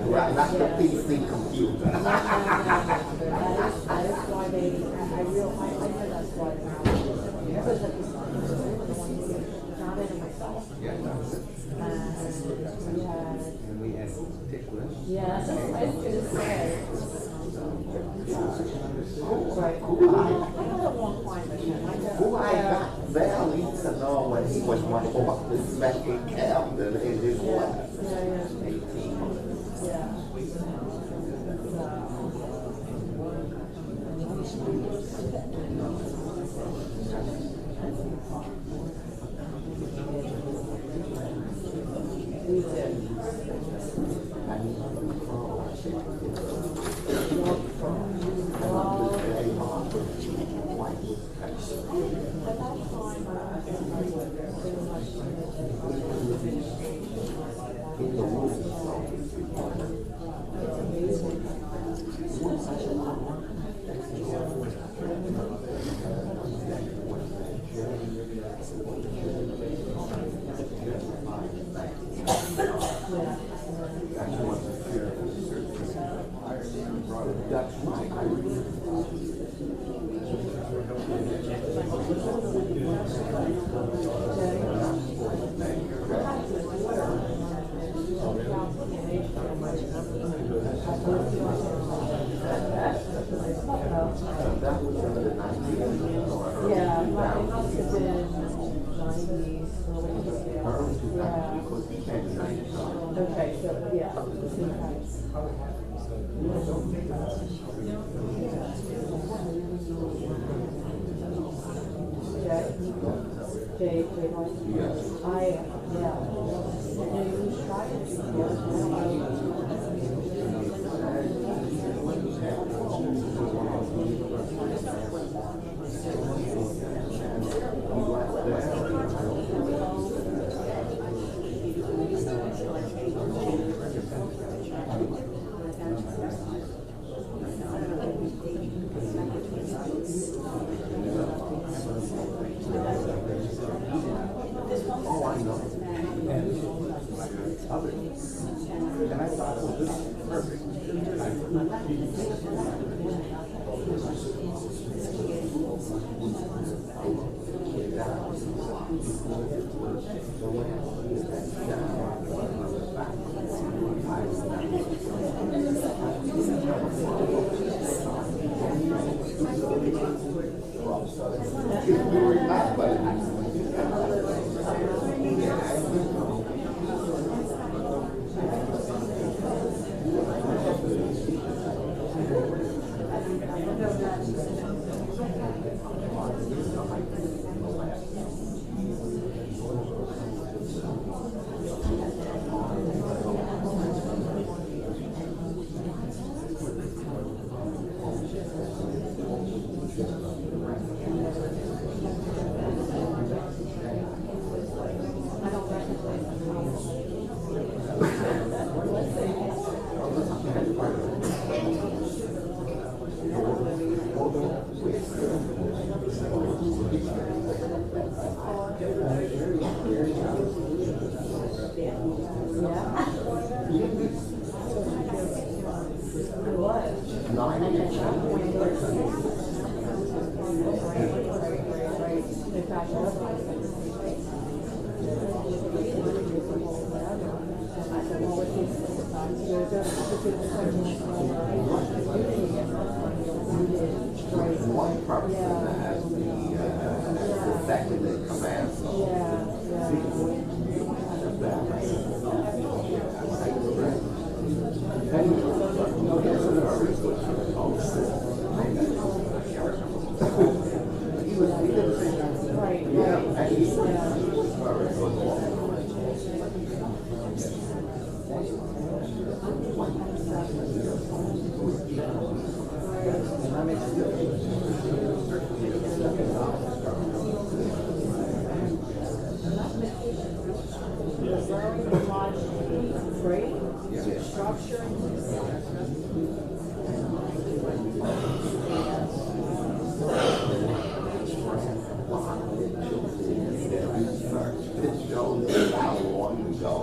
Right, not the PC computer. That is why they, I know that's why because of this, not into myself. And we had ticklish. Yeah, that's what I was gonna say. Right. I don't want climate change. Who I got barely to know when he was my boss, this back in Camden in his what? 18. Yeah. We did. Okay, so yeah. Jay, yes. Yeah. And you tried it before. And I thought, well, this is perfect. One person that has the second in command. It shows how long ago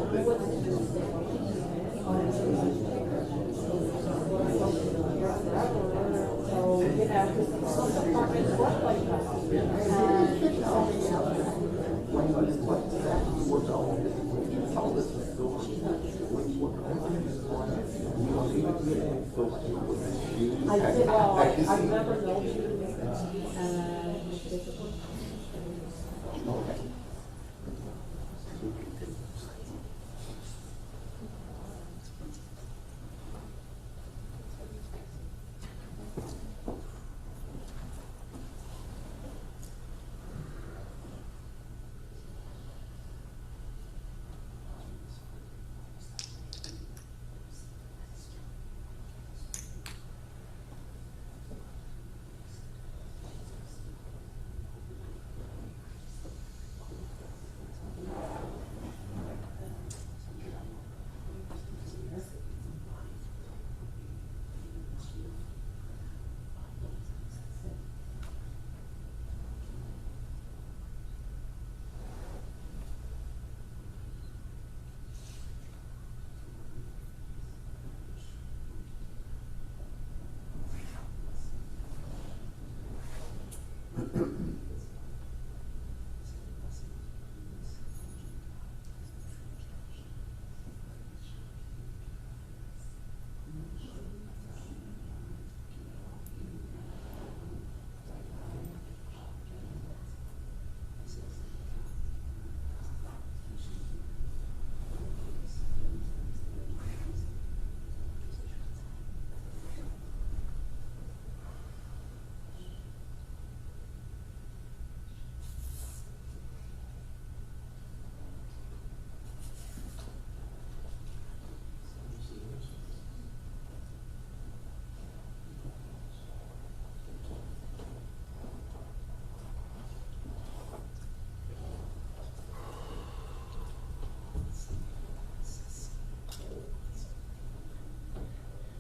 So, you know, because some departments work like that. I did, well, I remember those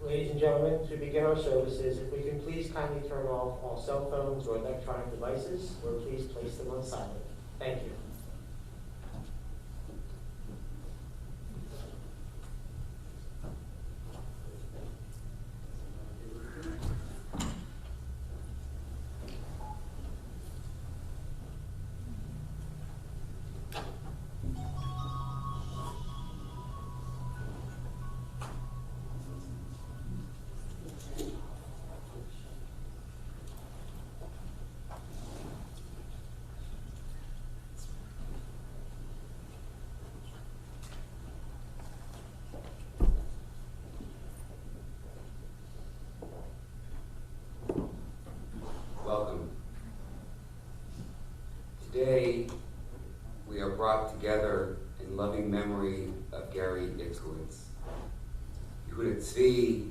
Ladies and gentlemen, to begin our services, if we can please kindly turn off all cell phones or electronic devices, or please place them on silent. Thank you. Welcome. Today, we are brought together in loving memory of Gary Itzkowitz. Yehuda Tzvi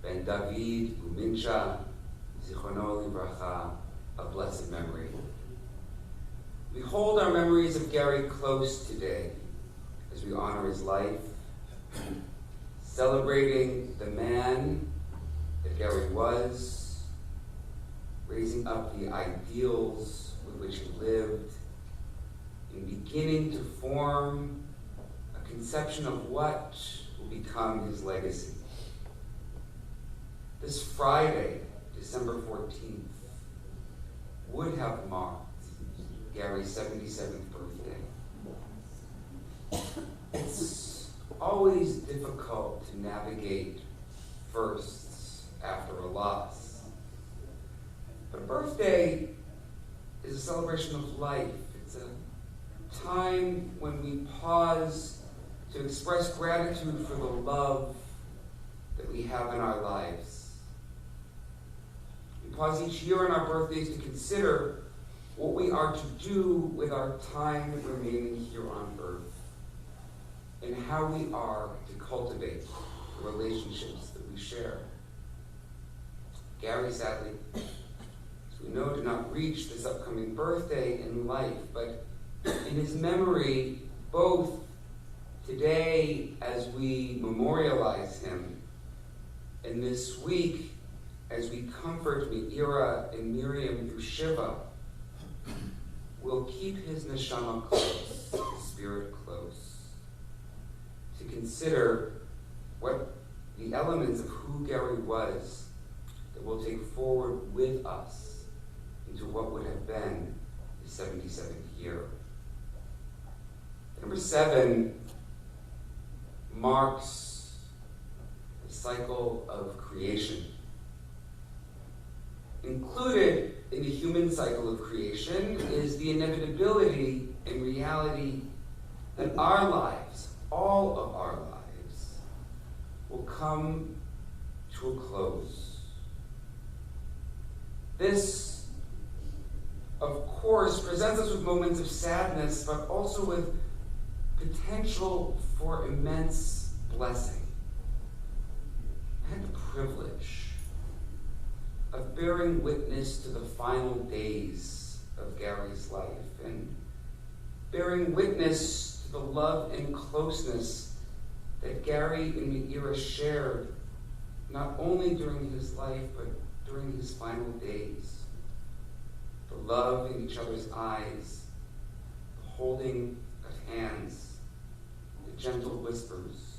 ben David Umincha, Zichrono Livracha, of blessed memory. We hold our memories of Gary close today as we honor his life, celebrating the man that Gary was, raising up the ideals with which he lived, and beginning to form a conception of what will become his legacy. This Friday, December 14th, would have marked Gary's 77th birthday. It's always difficult to navigate firsts after a loss. But a birthday is a celebration of life. It's a time when we pause to express gratitude for the love that we have in our lives. We pause each year on our birthdays to consider what we are to do with our time remaining here on earth, and how we are to cultivate the relationships that we share. Gary, sadly, we know did not reach this upcoming birthday in life, but in his memory, both today, as we memorialize him, and this week, as we comfort Meira and Miriam through Shiva, we'll keep his neshama close, his spirit close, to consider what the elements of who Gary was that we'll take forward with us into what would have been his 77th year. Number 7 marks the cycle of creation. Included in the human cycle of creation is the inevitability and reality that our lives, all of our lives, will come to a close. This, of course, presents us with moments of sadness, but also with potential for immense blessing. I had the privilege of bearing witness to the final days of Gary's life and bearing witness to the love and closeness that Gary and Meira shared, not only during his life, but during his final days. The love in each other's eyes, the holding of hands, the gentle whispers,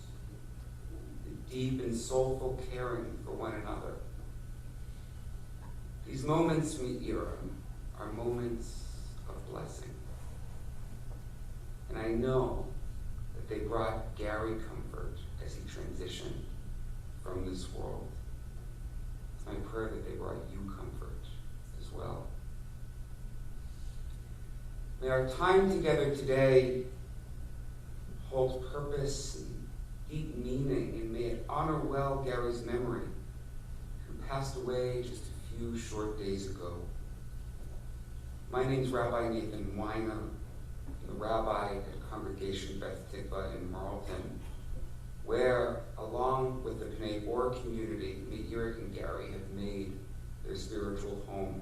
the deep and soulful caring for one another. These moments, Meira, are moments of blessing. And I know that they brought Gary comfort as he transitioned from this world. It's my prayer that they brought you comfort as well. May our time together today hold purpose and deep meaning, and may it honor well Gary's memory, who passed away just a few short days ago. My name's Rabbi Nathan Weiner. I'm the rabbi at Congregation Beth Tikva in Marlton, where, along with the B'nai Or community, Meira and Gary have made their spiritual home.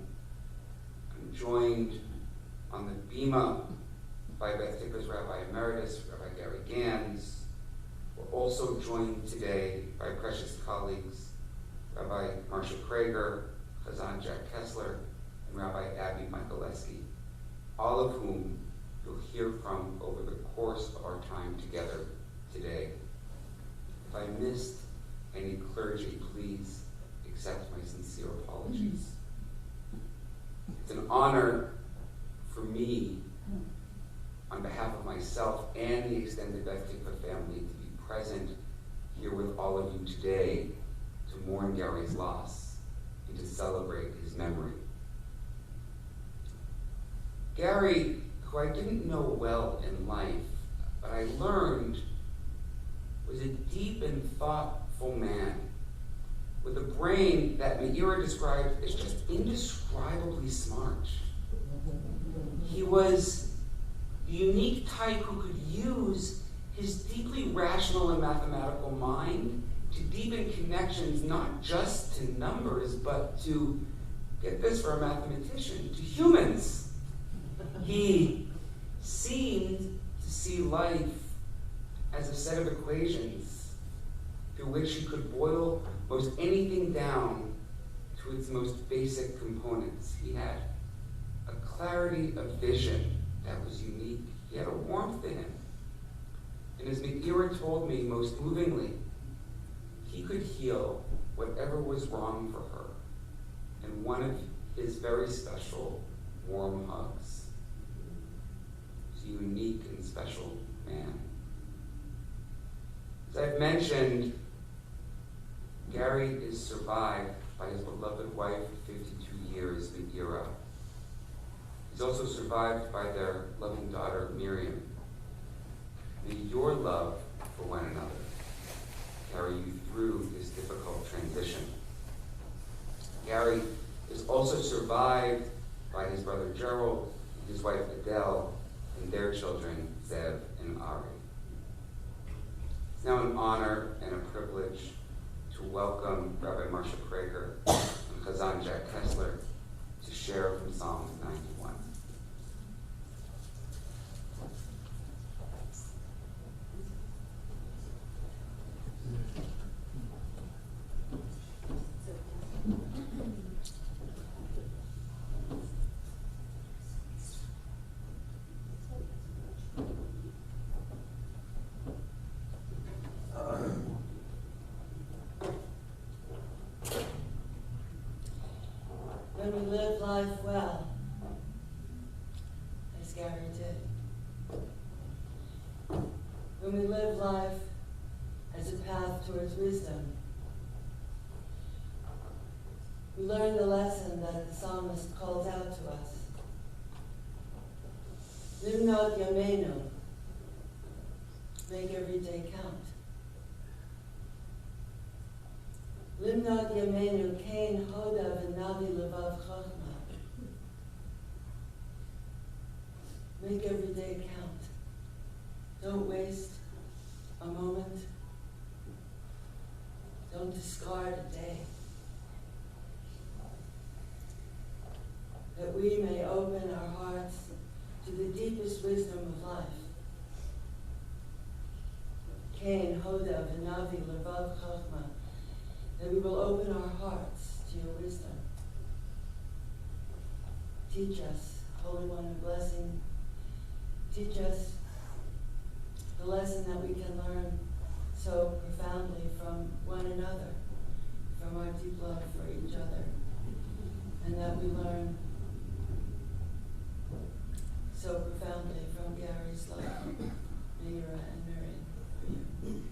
I'm joined on the Bima by Beth Tikva's Rabbi Emeritus, Rabbi Gary Gans. We're also joined today by precious colleagues, Rabbi Marcia Prager, Chazan Jack Kessler, and Rabbi Abby Michaelewski, all of whom you'll hear from over the course of our time together today. If I missed any clergy, please accept my sincere apologies. It's an honor for me, on behalf of myself and the extended Beth Tikva family, to be present here with all of you today to mourn Gary's loss and to celebrate his memory. Gary, who I didn't know well in life, but I learned was a deep and thoughtful man with a brain that Meira described as just indescribably smart. He was the unique type who could use his deeply rational and mathematical mind to deepen connections not just to numbers, but to, get this for a mathematician, to humans. He seemed to see life as a set of equations through which he could boil most anything down to its most basic components. He had a clarity of vision that was unique. He had a warmth in him. And as Meira told me most movingly, he could heal whatever was wrong for her in one of his very special warm hugs. He's a unique and special man. As I've mentioned, Gary is survived by his beloved wife of 52 years, Meira. He's also survived by their loving daughter, Miriam. May your love for one another carry you through this difficult transition. Gary is also survived by his brother Gerald, his wife Adele, and their children, Zev and Ari. It's now an honor and a privilege to welcome Rabbi Marcia Prager and Chazan Jack Kessler to share from Psalm 91. when we live life well, as Gary did. When we live life as a path towards wisdom. We learn the lesson that the psalmist calls out to us. Limnot Yameinu, make every day count. Limnot Yameinu, Kain Hodav and Navi Levav Chochma. Make every day count. Don't waste a moment. Don't discard a day. That we may open our hearts to the deepest wisdom of life. Kain Hodav and Navi Levav Chochma. That we will open our hearts to your wisdom. Teach us, Holy One of Blessing. Teach us the lesson that we can learn so profoundly from one another, from our deep love for each other, and that we learn so profoundly from Gary's love, Mira and Miriam, for you.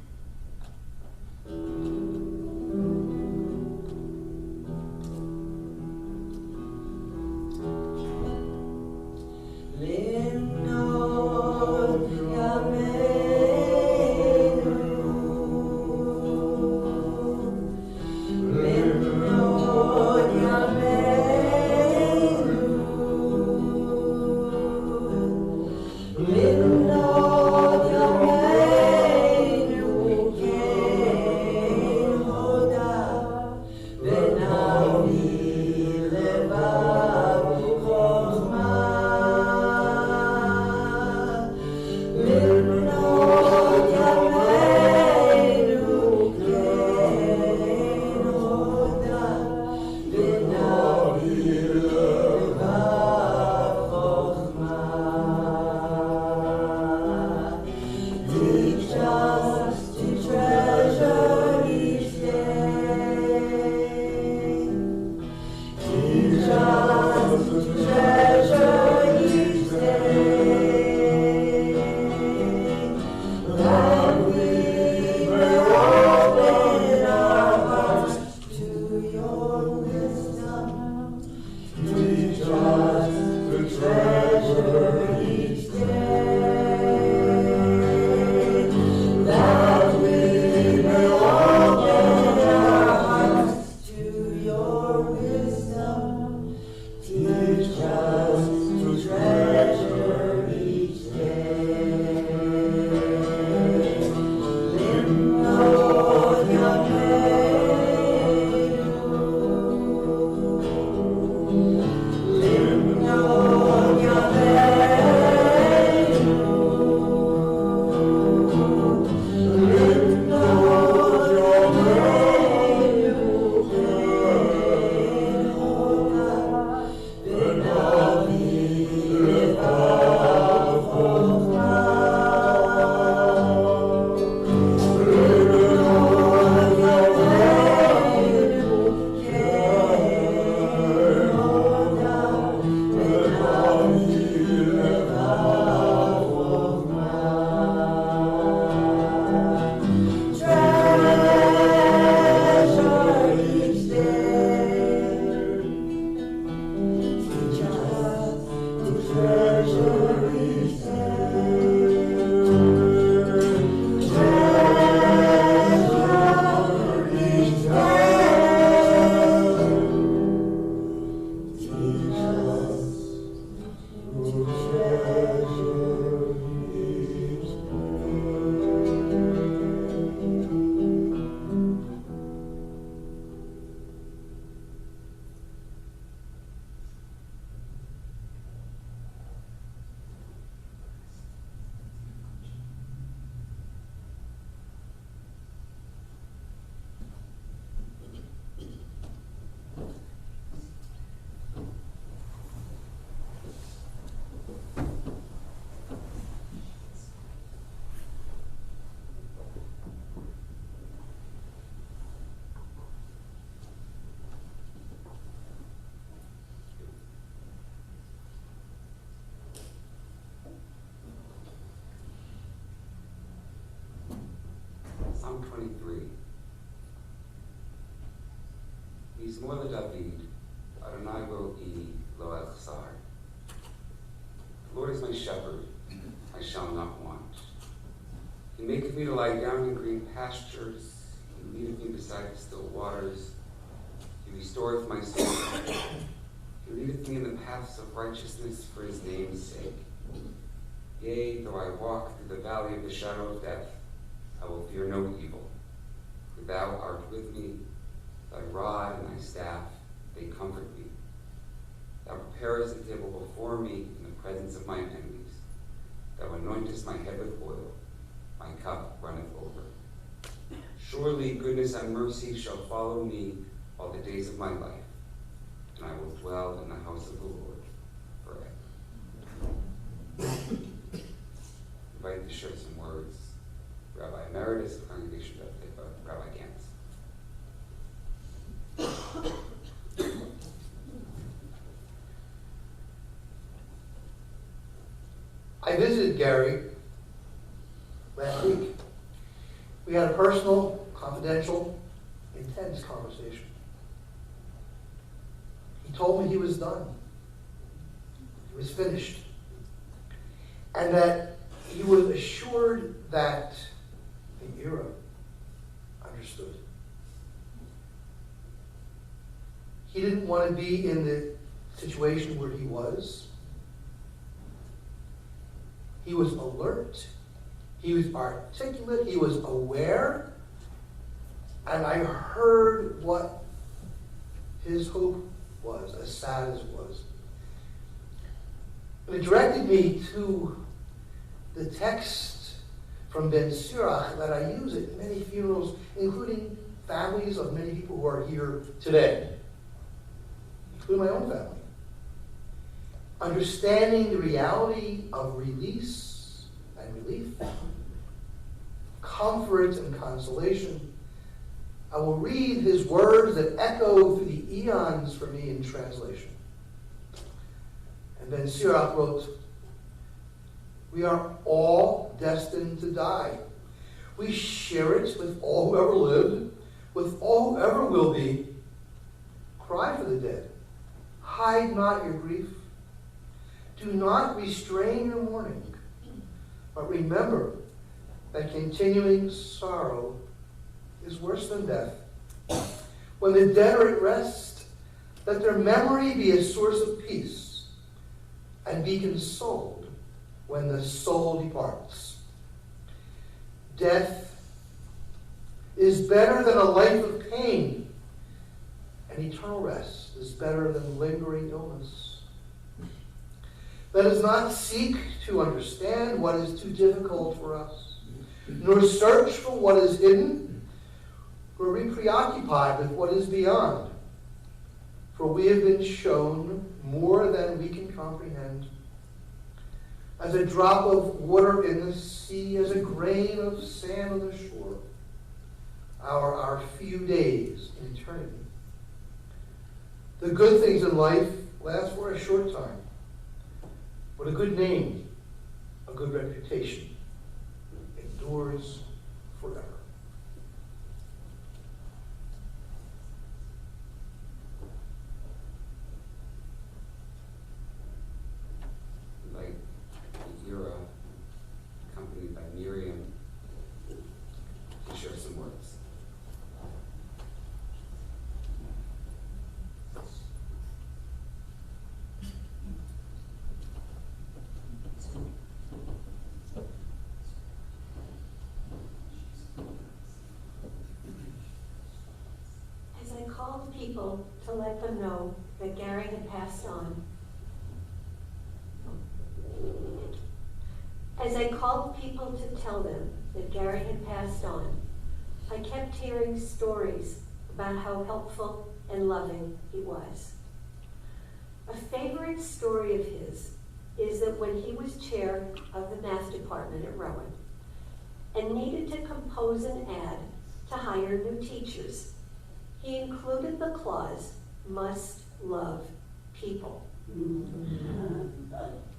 Psalm 23. Mizmor LeDavid, Adonai ro'i lo echsar. The Lord is my shepherd, I shall not want. He maketh me to lie down in green pastures. He leadeth me beside the still waters. He restoreth my soul. He leadeth me in the paths of righteousness for his name's sake. Yea, though I walk through the valley of the shadow of death, I will fear no evil. For thou art with me, thy rod and thy staff, they comfort me. Thou preparest a table before me in the presence of my enemies. Thou anointest my head with oil, my cup runneth over. Surely goodness and mercy shall follow me all the days of my life, and I will dwell in the house of the Lord forever. Invite to share some words. Rabbi Emeritus of the Congregation of Rabbi Gantz. I visited Gary last week. We had a personal, confidential, intense conversation. He told me he was done. He was finished. And that he was assured that the era understood. He didn't want to be in the situation where he was. He was alert. He was articulate. He was aware. And I heard what his hope was, as sad as it was. And it directed me to the text from Ben Sirach that I use at many funerals, including families of many people who are here today, including my own family. Understanding the reality of release and relief, comfort and consolation. I will read his words that echo through the eons for me in translation. And then Sirach wrote, "We are all destined to die. We share it with all who ever lived, with all who ever will be. Cry for the dead. Hide not your grief. Do not restrain your mourning. But remember that continuing sorrow is worse than death. When the dead are at rest, let their memory be a source of peace, and be consoled when the soul departs. Death is better than a life of pain, and eternal rest is better than lingering illness. Let us not seek to understand what is too difficult for us, nor search for what is hidden, nor be preoccupied with what is beyond. For we have been shown more than we can comprehend. As a drop of water in the sea, as a grain of sand on the shore, are our few days in eternity. The good things in life last for a short time, but a good name, a good reputation, endures forever." Like Ira, accompanied by Miriam, to share some words. As I called people to let them know that Gary had passed on, as I called people to tell them that Gary had passed on, I kept hearing stories about how helpful and loving he was. A favorite story of his is that when he was chair of the math department at Rowan and needed to compose an ad to hire new teachers, he included the clause, "must love people."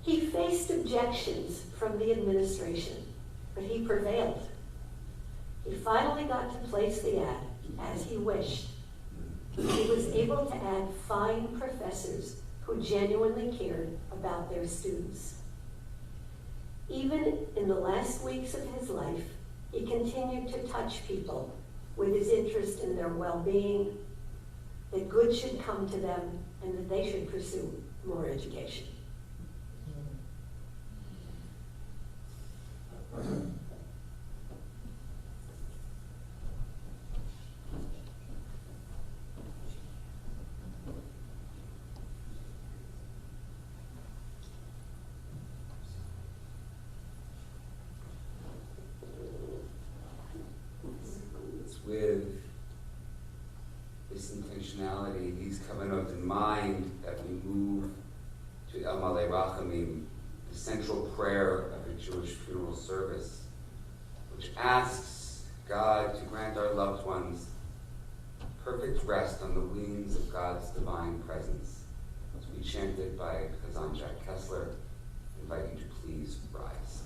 He faced objections from the administration, but he prevailed. He finally got to place the ad as he wished. He was able to add fine professors who genuinely cared about their students. Even in the last weeks of his life, he continued to touch people with his interest in their well-being, that good should come to them, and that they should pursue more education. With this intentionality, these kavanot in mind, that we move to El Malei Rachamim, the central prayer of a Jewish funeral service, which asks God to grant our loved ones perfect rest on the wings of God's divine presence. To be chanted by Chazan Jack Kessler. I invite you to please rise.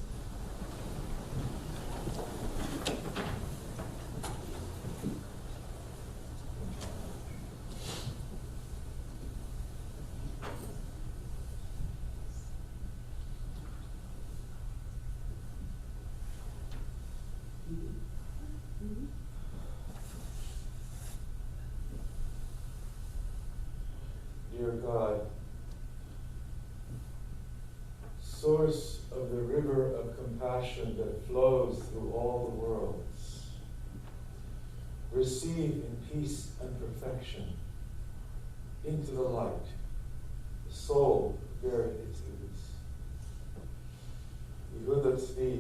Dear God, source of the river of compassion that flows through all the worlds, receive in peace and perfection into the light the soul of Gerrit Itzkowitz, Yehuda Tzvi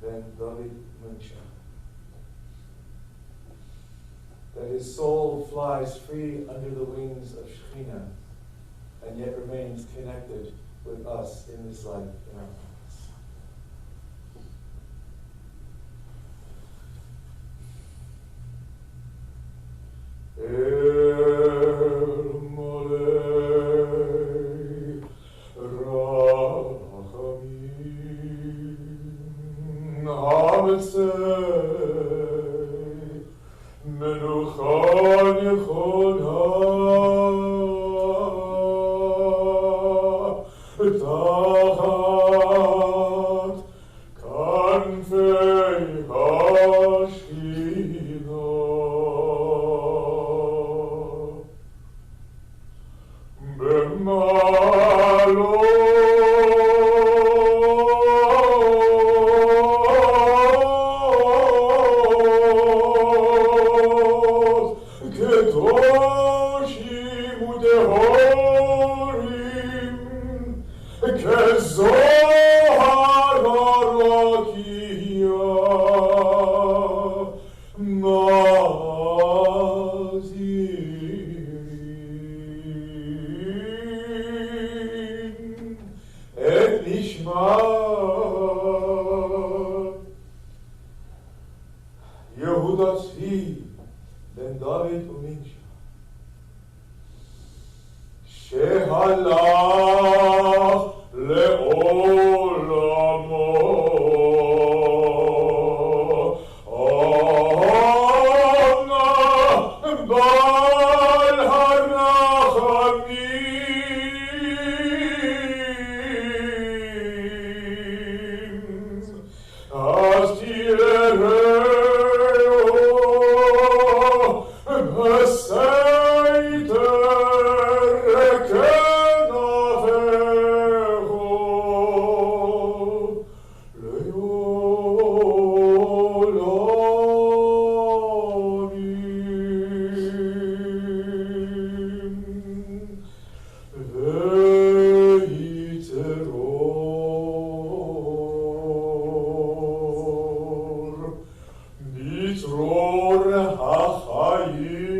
ben David Muncha, that his soul flies free under the wings of Shekhinah and yet remains connected with us in this life in our hearts. El Molei Rachamim Hamitzei Menucha Nechona Tachat Kanfei Hashchina B'malo Kedoshim u'tehorim Kezohar harakia Nazirin et nishmat Yehuda Tzvi ben David Uminsha Shehalach le'olamo Ona bal harachamim as tireo Mitror hachayim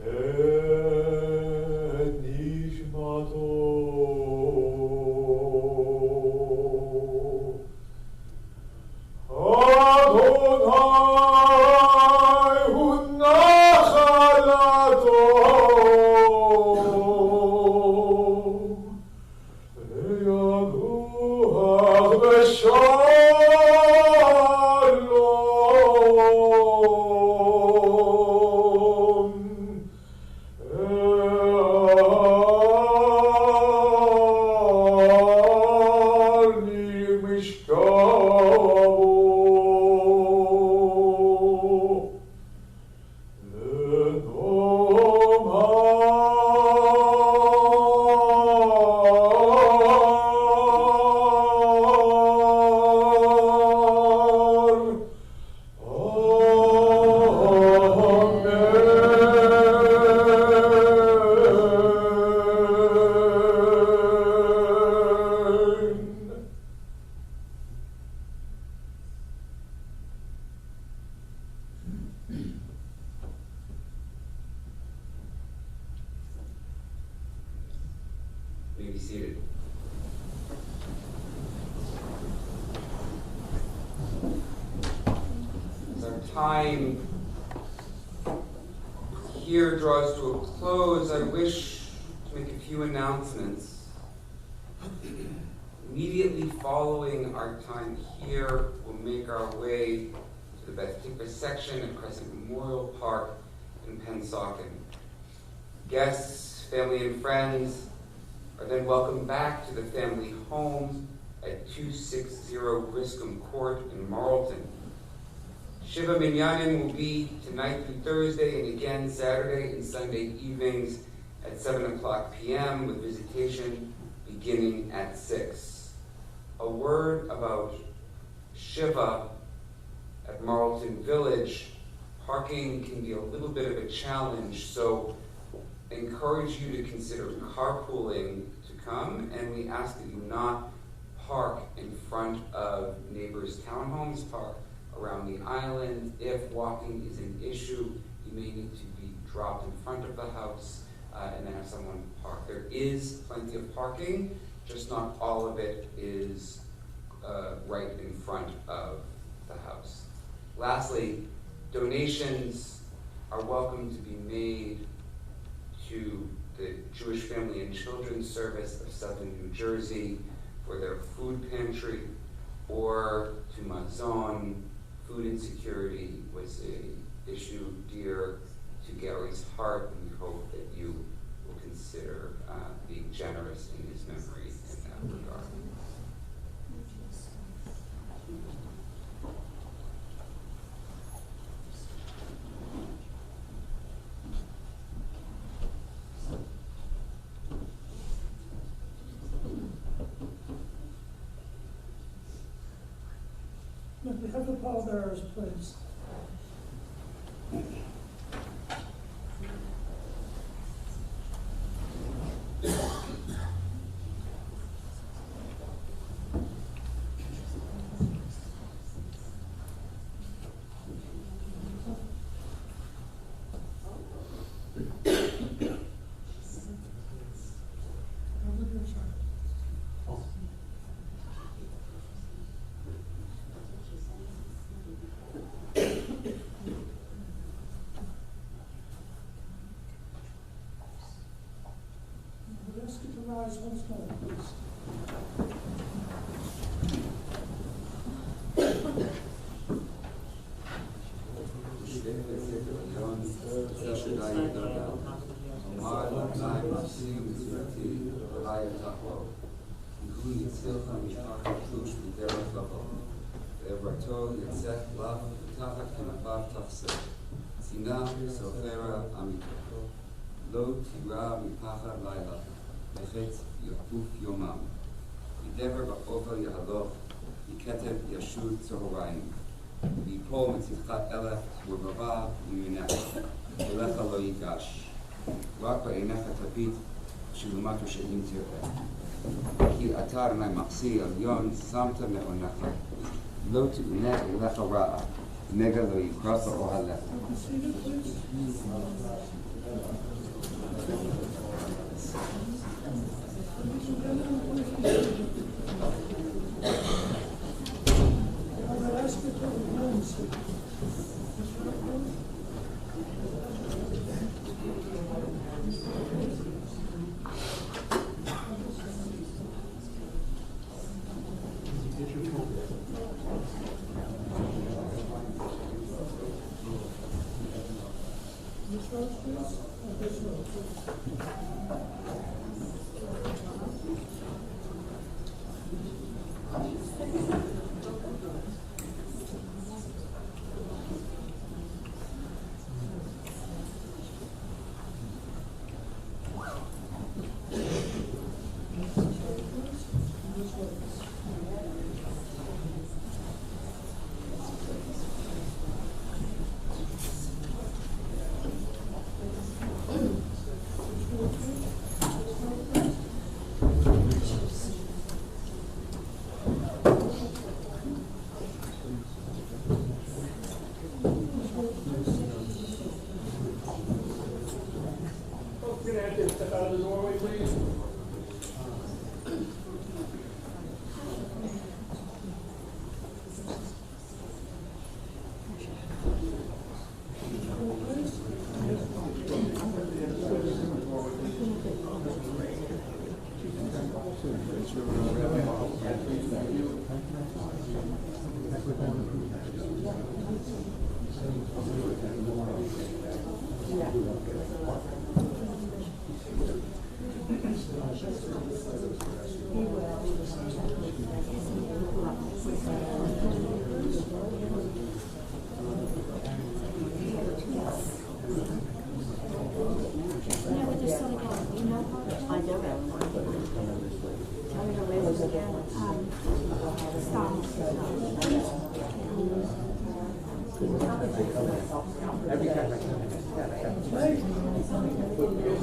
et nishmato Adonai hu nachalato Yadu You may be seated. As our time here draws to a close, I wish to make a few announcements. Immediately following our time here, we'll make our way to the Beth Tikva section at Crescent Memorial Park in Pennsauken. Guests, family, and friends are then welcomed back to the family home at 260 Griscom Court in Marlton. Shiva Minyanim will be tonight through Thursday and again Saturday and Sunday evenings at 7 o'clock p.m. with visitation beginning at 6. A word about Shiva at Marlton Village. Parking can be a little bit of a challenge, so I encourage you to consider carpooling to come, and we ask that you not park in front of neighbors' townhomes, park around the island. If walking is an issue, you may need to be dropped in front of the house and then have someone park. There is plenty of parking, just not all of it is right in front of the house. Lastly, donations are welcome to be made to the Jewish Family and Children's Service of Southern New Jersey for their food pantry, or to Mazon. Food insecurity was an issue dear to Gary's heart, and we hope that you will consider being generous in his memory in that regard. May we have the pallbearers, please? Ask you to rise once more, please. לא תירא מפחד לילה, לחץ יחוף יומם. ידבר באוכל יהלוך, מכתב ישוב צהריים. ויפול מצדך אלף ורבבה מימינך, אליך לא ייגש. רק בעיניך תביט, שלעומתו שאם תראה. כי אתה אדוני מחסי עליון, שמת מעונך. לא תאונה אליך רעה, נגע לא יקרא באוהלך. Get your phone. Rose, please? This Rose. We're gonna have to step out of the doorway, please. Every time I come in,